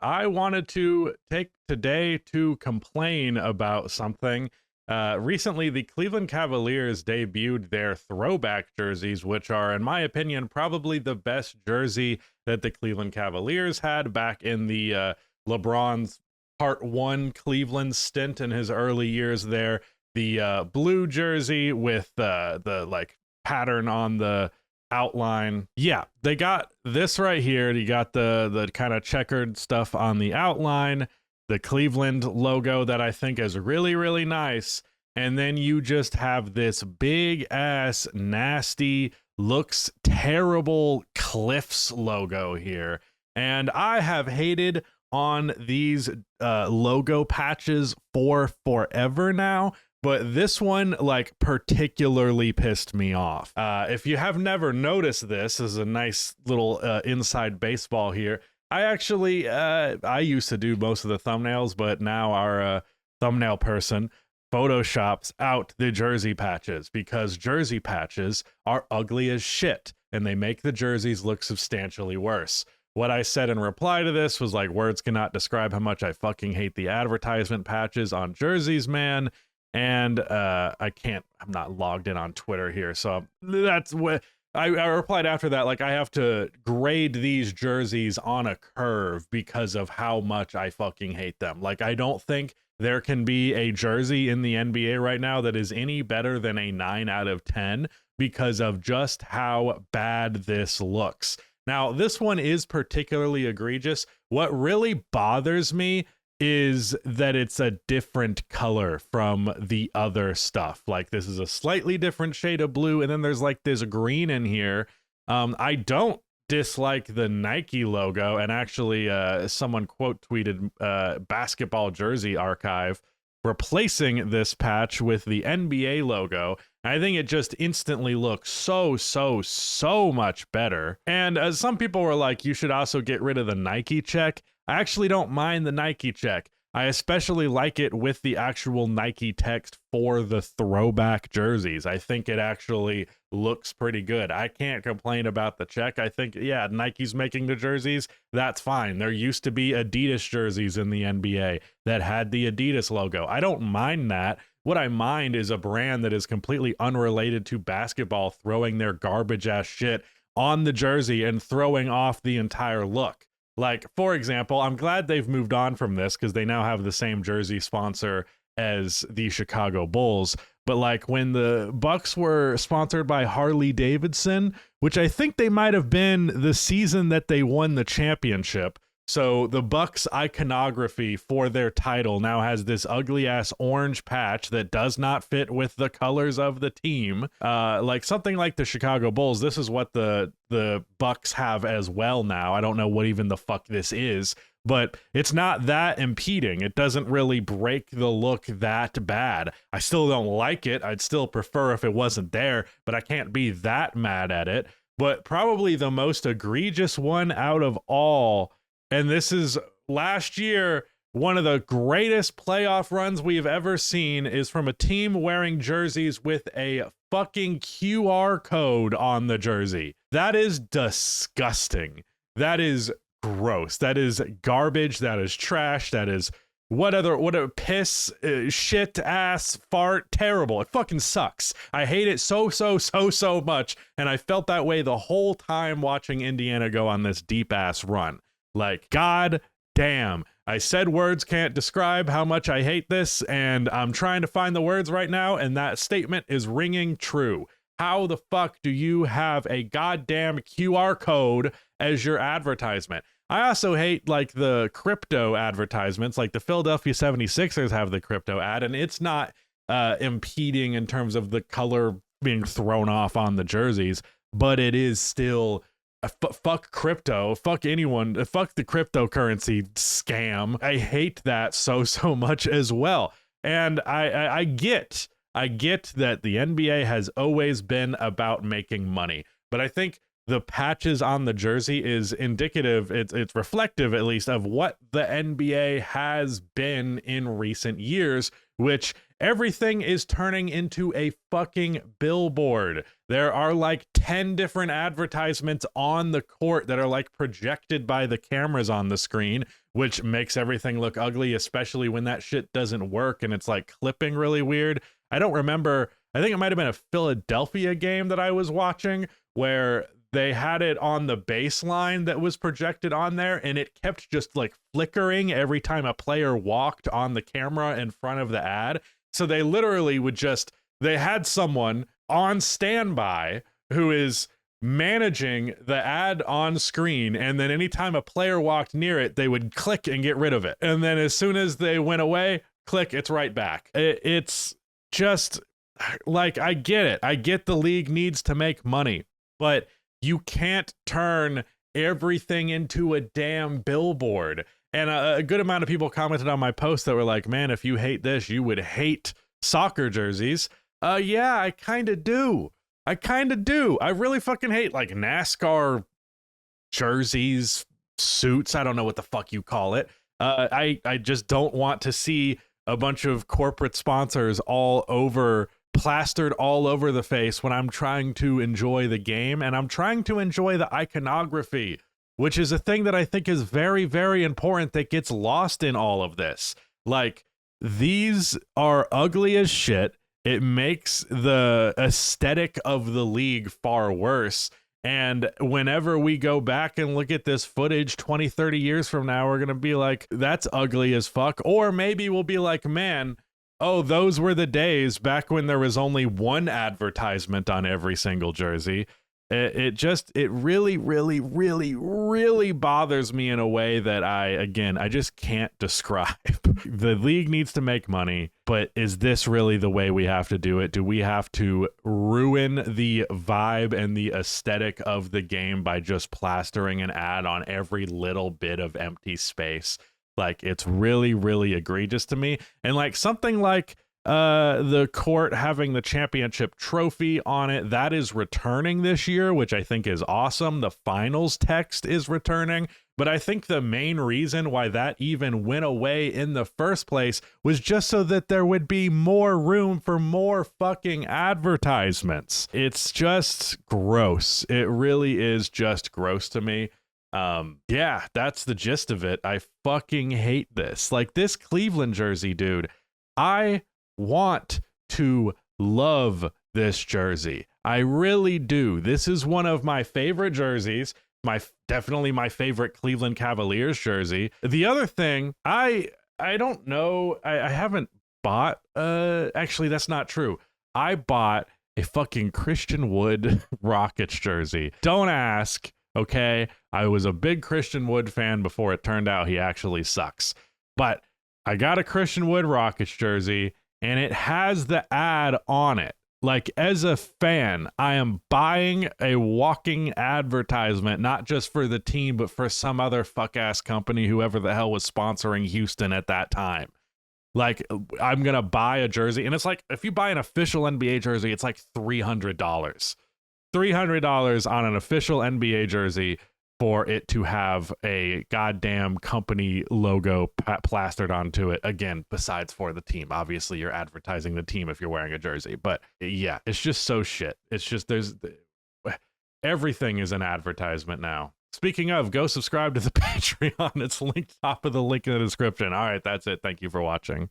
I wanted to take today to complain about something. Recently, the Cleveland Cavaliers debuted their throwback jerseys, which are, in my opinion, probably the best jersey that the Cleveland Cavaliers had back in the LeBron's Part 1 Cleveland stint in his early years there. The blue jersey with the like pattern on the outline. Yeah, they got this right here. You got the kind of checkered stuff on the outline, the Cleveland logo that I think is really, really nice. And then you just have this big ass, nasty, looks terrible Cliffs logo here. And I have hated on these logo patches for forever now, but this one like particularly pissed me off. If you have never noticed, this is a nice little inside baseball here. I actually I used to do most of the thumbnails, but now our thumbnail person photoshops out the jersey patches because jersey patches are ugly as shit and they make the jerseys look substantially worse. What I said in reply to this was like, words cannot describe how much I fucking hate the advertisement patches on jerseys, man. And I'm not logged in on Twitter here. So that's what I replied after that. Like, I have to grade these jerseys on a curve because of how much I fucking hate them. Like, I don't think there can be a jersey in the NBA right now that is any better than a 9 out of 10 because of just how bad this looks. Now, this one is particularly egregious. What really bothers me is that it's a different color from the other stuff. Like, this is a slightly different shade of blue, and then there's like this green in here. I don't dislike the Nike logo, and actually someone quote tweeted Basketball Jersey Archive replacing this patch with the NBA logo. I think it just instantly looks so much better. And some people were like, you should also get rid of the Nike check. I actually don't mind the Nike check. I especially like it with the actual Nike text for the throwback jerseys. I think it actually looks pretty good. I can't complain about the check. I think, yeah, Nike's making the jerseys. That's fine. There used to be Adidas jerseys in the NBA that had the Adidas logo. I don't mind that. What I mind is a brand that is completely unrelated to basketball throwing their garbage ass shit on the jersey and throwing off the entire look. Like, for example, I'm glad they've moved on from this because they now have the same jersey sponsor as the Chicago Bulls. But like when the Bucks were sponsored by Harley Davidson, which I think they might have been the season that they won the championship. So the Bucks iconography for their title now has this ugly ass orange patch that does not fit with the colors of the team. Like something like the Chicago Bulls, this is what the Bucks have as well now. I don't know what even the fuck this is, but it's not that impeding. It doesn't really break the look that bad. I still don't like it. I'd still prefer if it wasn't there, but I can't be that mad at it. But probably the most egregious one out of all, and this is last year, one of the greatest playoff runs we've ever seen, is from a team wearing jerseys with a fucking QR code on the jersey. That is disgusting. That is gross. That is garbage. That is trash. That is what a piss, shit, ass, fart, terrible. It fucking sucks. I hate it so much. And I felt that way the whole time watching Indiana go on this deep ass run. Like, god damn. I said words can't describe how much I hate this, and I'm trying to find the words right now, and that statement is ringing true. How the fuck do you have a goddamn QR code as your advertisement? I also hate like the crypto advertisements, like the Philadelphia 76ers have the crypto ad, and it's not impeding in terms of the color being thrown off on the jerseys, but it is still fuck crypto, fuck anyone, fuck the cryptocurrency scam. I hate that so much as well. And I get that the NBA has always been about making money, but I think the patches on the jersey is indicative, it's reflective at least of what the NBA has been in recent years, which everything is turning into a fucking billboard. There are like 10 different advertisements on the court that are like projected by the cameras on the screen, which makes everything look ugly, especially when that shit doesn't work and it's like clipping really weird. I don't remember. I think it might have been a Philadelphia game that I was watching where they had it on the baseline that was projected on there, and it kept just like flickering every time a player walked on the camera in front of the ad. So they literally would just, they had someone on standby who is managing the ad on screen, and then anytime a player walked near it, they would click and get rid of it. And then as soon as they went away, click, it's right back. It's just like, I get it. I get the league needs to make money, but you can't turn everything into a damn billboard. And a good amount of people commented on my post that were like, man, if you hate this, you would hate soccer jerseys. Yeah, I kind of do. I really fucking hate like NASCAR jerseys, suits. I don't know what the fuck you call it. I just don't want to see a bunch of corporate sponsors plastered all over the face when I'm trying to enjoy the game, and I'm trying to enjoy the iconography, which is a thing that I think is very, very important that gets lost in all of this. Like, these are ugly as shit. It makes the aesthetic of the league far worse. And whenever we go back and look at this footage 20, 30 years from now, we're going to be like, that's ugly as fuck. Or maybe we'll be like, man, oh, those were the days back when there was only one advertisement on every single jersey. It really, really, really, really bothers me in a way that I just can't describe. The league needs to make money, but is this really the way we have to do it? Do we have to ruin the vibe and the aesthetic of the game by just plastering an ad on every little bit of empty space? Like, it's really, really egregious to me. And like something like the court having the championship trophy on it, that is returning this year, which I think is awesome. The finals text is returning. But I think the main reason why that even went away in the first place was just so that there would be more room for more fucking advertisements. It's just gross. It really is just gross to me. Yeah, that's the gist of it. I fucking hate this. Like, this Cleveland jersey, dude, I want to love this jersey. I really do. This is one of my favorite jerseys. Definitely my favorite Cleveland Cavaliers jersey. The other thing, I don't know, I haven't bought, actually that's not true. I bought a fucking Christian Wood Rockets jersey. Don't ask. Okay, I was a big Christian Wood fan before it turned out he actually sucks. But I got a Christian Wood Rockets jersey, and it has the ad on it. Like, as a fan, I am buying a walking advertisement, not just for the team, but for some other fuck-ass company, whoever the hell was sponsoring Houston at that time. Like, I'm going to buy a jersey, and it's like, if you buy an official NBA jersey, it's like $300. $300 on an official NBA jersey for it to have a goddamn company logo plastered onto it. Again, besides for the team. Obviously, you're advertising the team if you're wearing a jersey. But yeah, it's just so shit. It's just, everything is an advertisement now. Speaking of, go subscribe to the Patreon. It's linked top of the link in the description. All right, that's it. Thank you for watching.